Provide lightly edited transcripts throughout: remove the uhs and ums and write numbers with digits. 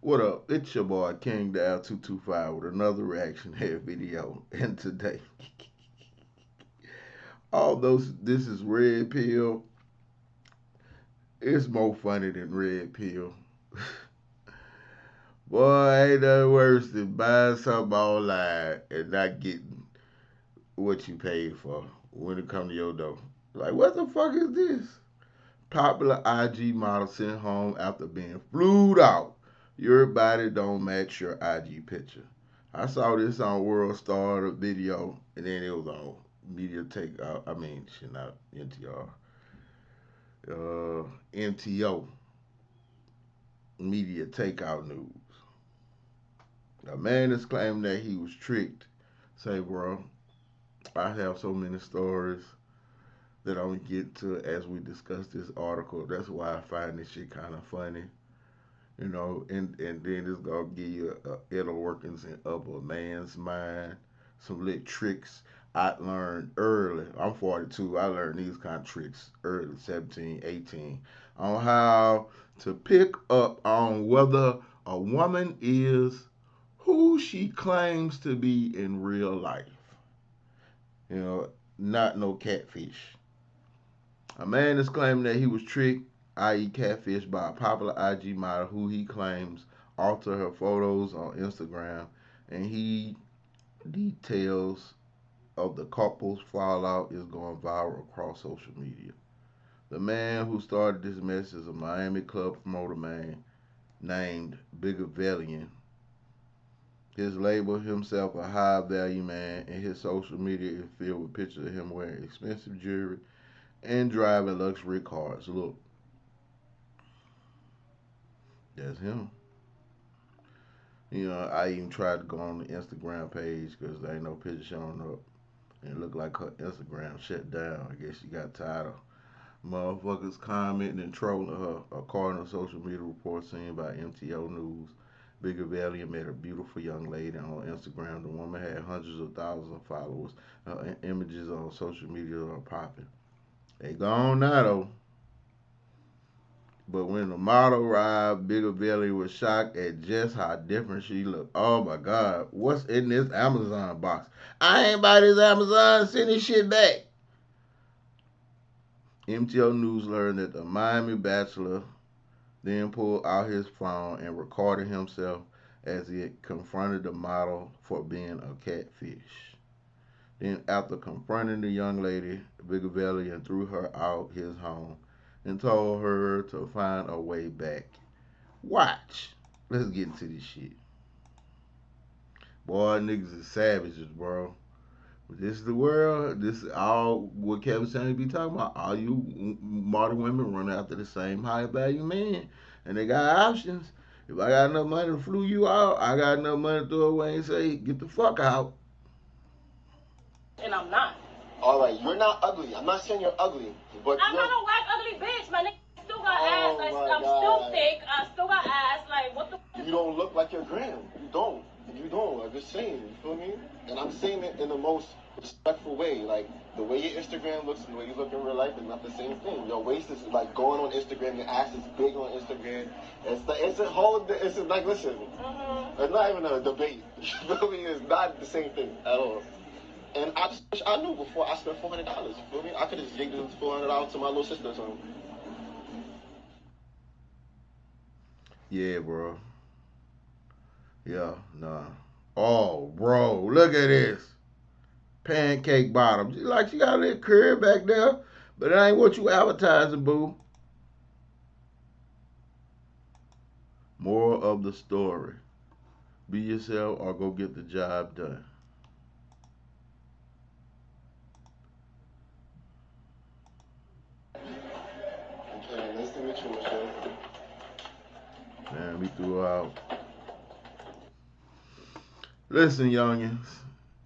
What up? It's your boy King Dow 225 with another reaction head video. And today, although this is Red Pill, it's more funny than Red Pill. Boy, ain't nothing worse than buying something online and not getting what you paid for when it come to your door. Like, what the fuck is this? Popular IG model sent home after being flued out. Your body don't match your IG picture. I saw this on World Star the video, and then it was on Media Takeout. I mean, shit, not NTR. MTO Media Takeout News. A man is claiming that he was tricked. Say, bro, I have so many stories that I'm gonna get to as we discuss this article. That's why I find this shit kind of funny. And then it's gonna give you inner workings of a man's mind, some little tricks I learned early. I'm 42. I learned these kind of tricks early, 17, 18, on how to pick up on whether a woman is who she claims to be in real life. You know, not no catfish. A man is claiming that he was tricked, i.e., catfished, by a popular IG model who he claims altered her photos on Instagram, and he details of the couple's fallout is going viral across social media. The man who started this mess is a Miami club promoter man named Bigavellian. His label himself a high value man, and his social media is filled with pictures of him wearing expensive jewelry and driving luxury cars. Look, that's him. I even tried to go on the Instagram page because there ain't no picture showing up. And it looked like her Instagram shut down. I guess she got tired of motherfuckers commenting and trolling her. According to social media reports seen by MTO News, Bigger Valley met a beautiful young lady on Instagram. The woman had hundreds of thousands of followers. Images on social media are popping. They gone now though. But when the model arrived, Bigger Belly was shocked at just how different she looked. Oh my God, what's in this Amazon box? I ain't buy this Amazon, send this shit back. MTO News learned that the Miami bachelor then pulled out his phone and recorded himself as he confronted the model for being a catfish. Then, after confronting the young lady, Bigger Belly threw her out his home and told her to find a way back. Watch. Let's get into this shit. Boy, niggas is savages, bro. This is the world. This is all what Kevin Samuels be talking about. All you modern women run after the same high value man. And they got options. If I got enough money to flew you out, I got enough money to throw away and say, get the fuck out. And I'm not. All right, you're not ugly. I'm not saying you're ugly, but I'm not a whack ugly bitch. My nigga still got ass. I'm still thick. I still got ass. Like, what the? You don't look like your gram. You don't. You don't. I'm just saying. You feel me? And I'm saying it in the most respectful way. Like, the way your Instagram looks and the way you look in real life is not the same thing. Your waist is like going on Instagram. Your ass is big on Instagram. It's a whole. It's like, listen. It's not even a debate. You feel me? It's not the same thing at all. And I just wish I knew before I spent $400. You feel me? I could have just gave this $400 to my little sister or something. Yeah, bro. Yeah, nah. Oh, bro, look at this. Pancake bottom. She got a little curve back there, but it ain't what you advertising, boo. Moral of the story. Be yourself or go get the job done. Okay, nice to meet you, Michelle. Man, we threw out. Listen, youngins.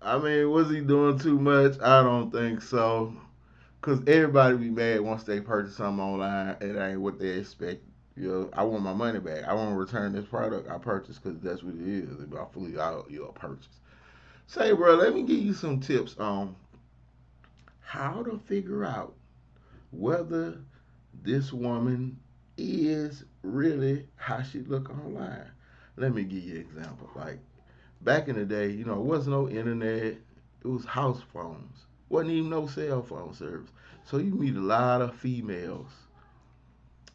I mean, was he doing too much? I don't think so. Cause everybody be mad once they purchase something online. It ain't what they expect. I want my money back. I want to return this product I purchased because that's what it is. If I fully out your purchase. Say, bro, let me give you some tips on how to figure out whether this woman is really how she look online. Let me give you an example. Like back in the day, it wasn't no internet. It was house phones. Wasn't even no cell phone service. So you meet a lot of females.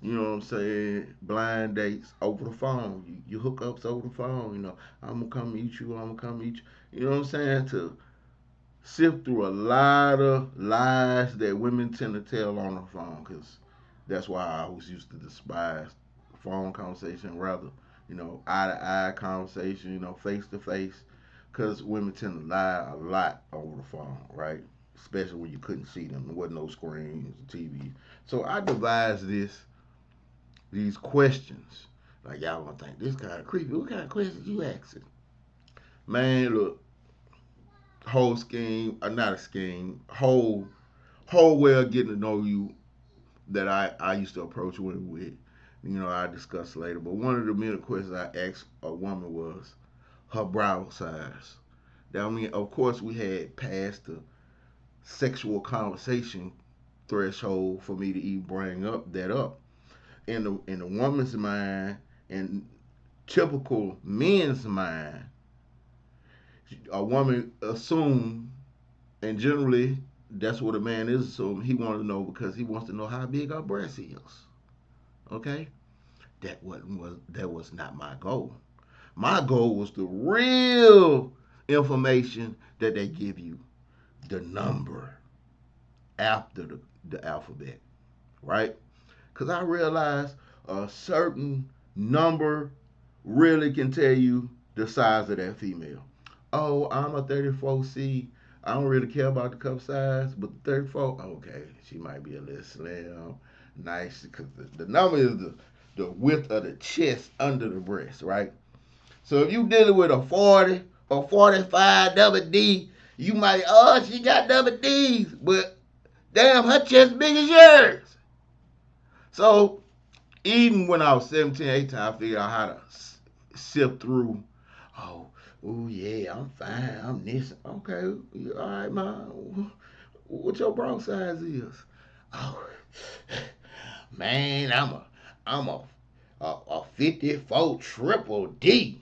You know what I'm saying? Blind dates over the phone. You hook ups over the phone. I'm gonna come meet you. I'm gonna come meet you. You know what I'm saying? To sift through a lot of lies that women tend to tell on the phone, because that's why I always used to despise phone conversation, rather, eye to eye conversation, face to face, because women tend to lie a lot over the phone, right? Especially when you couldn't see them. There wasn't no screens, TV. So I devised these questions. Like, y'all gonna think this kind of creepy. What kind of questions you asking? Man, look, whole scheme, not a scheme, whole way of getting to know you that I used to approach women with. I discussed later. But one of the many questions I asked a woman was her brow size. Now, I mean, of course, we had passed the sexual conversation threshold for me to even bring up. In the woman's mind and typical men's mind, a woman assumed, and generally that's what a man is assuming. He wants to know because he wants to know how big her breast is. Okay, that was not my goal. My goal was the real information that they give you, the number after the alphabet, right? Because I realized a certain number really can tell you the size of that female. Oh, I'm a 34C. I don't really care about the cup size, but the 34, okay, she might be a little slim, nice, because the number is the width of the chest under the breast, right? So if you dealing with a 40 or 45 double D, you might, oh, she got double D's, but damn, her chest big as yours. So even when I was 17, 18, I figured out how to sift through. Oh, oh yeah, I'm fine. I'm this. Okay, all right, man. What your bra size is? Oh, man, I'm a 54 triple D.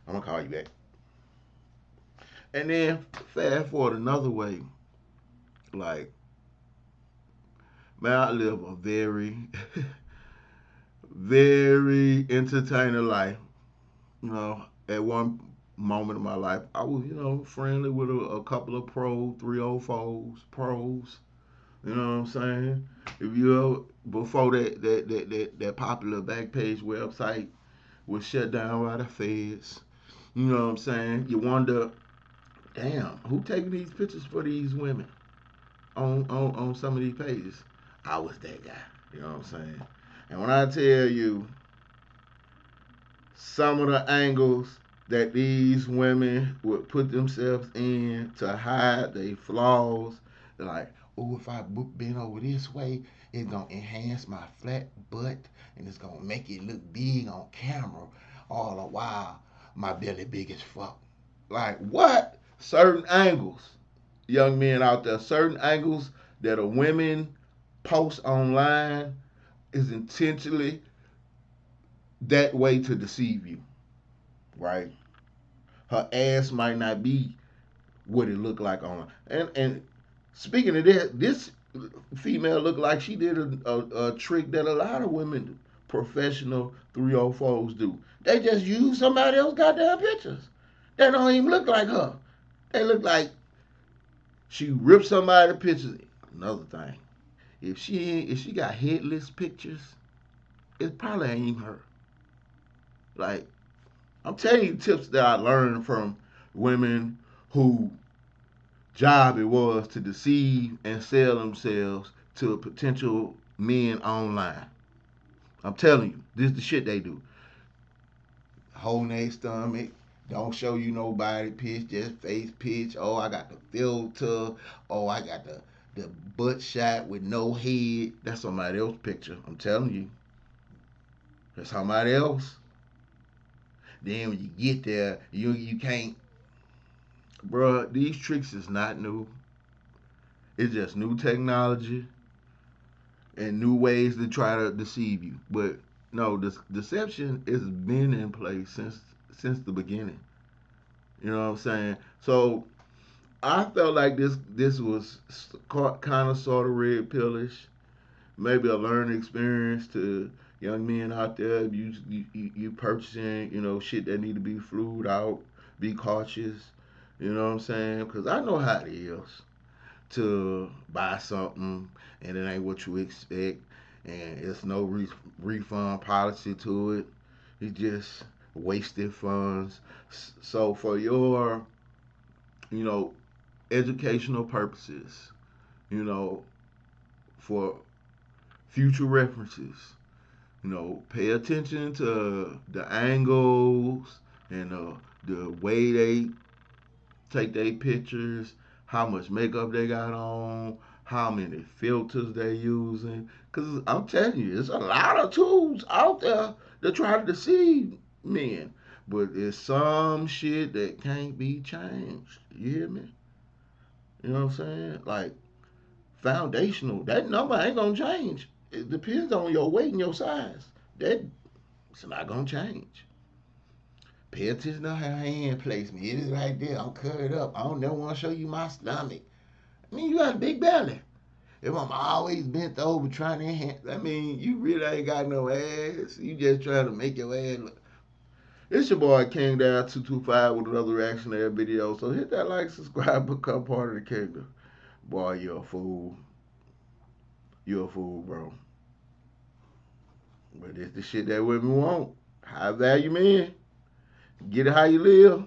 I'm gonna call you back. And then fast forward another way, like, man, I live a very, very entertaining life. At one moment of my life, I was, friendly with a couple of pros, 304s, pros. You know what I'm saying? If you ever, before that popular Backpage website was shut down by the feds, you know what I'm saying? You wonder, damn, who taking these pictures for these women on some of these pages? I was that guy. You know what I'm saying? And when I tell you some of the angles that these women would put themselves in to hide their flaws. They're like, oh, if I bend over this way, it's gonna enhance my flat butt and it's gonna make it look big on camera. All the while, my belly big as fuck. Like what? Certain angles, young men out there, certain angles that a women post online is intentionally that way to deceive you, right? Her ass might not be what it looked like on her. And speaking of that, this female looked like she did a trick that a lot of women, professional 304s do. They just use somebody else goddamn pictures. They don't even look like her. They look like she ripped somebody's pictures. Another thing, if she got headless pictures, it probably ain't her. Like, I'm telling you tips that I learned from women who job it was to deceive and sell themselves to potential men online. I'm telling you, this is the shit they do. Holding their stomach, don't show you nobody pitch, just face pitch. Oh, I got the filter. Oh, I got the butt shot with no head. That's somebody else's picture. I'm telling you. That's somebody else. Then when you get there, you can't, bruh, these tricks is not new. It's just new technology. and new ways to try to deceive you. But no, this deception has been in place since the beginning. You know what I'm saying? So I felt like this was kind of sort of red pillish, maybe a learning experience to young men out there. You purchasing shit that need to be flued out, be cautious. You know what I'm saying? Because I know how it is to buy something and it ain't what you expect, and it's no refund policy to it. It's just wasted funds. So for your, you know, educational purposes, you know, for future references, pay attention to the angles and the way they take their pictures, how much makeup they got on, how many filters they using. Cause I'm telling you, there's a lot of tools out there that try to deceive men. But it's some shit that can't be changed. You hear me? You know what I'm saying? Like foundational. That number ain't gonna change. It depends on your weight and your size. That it's not gonna change. Pay attention to her hand placement. It is right there. I'm covered up. I don't never want to show you my stomach. I mean, you got a big belly. If I'm always bent over trying to enhance, I mean, you really ain't got no ass. You just trying to make your ass look. It's your boy King Down 225 with another reaction to that video. So hit that like, subscribe, become part of the kingdom. Boy, you're a fool. You're a fool, bro. But it's the shit that women want. High value men. Get it how you live.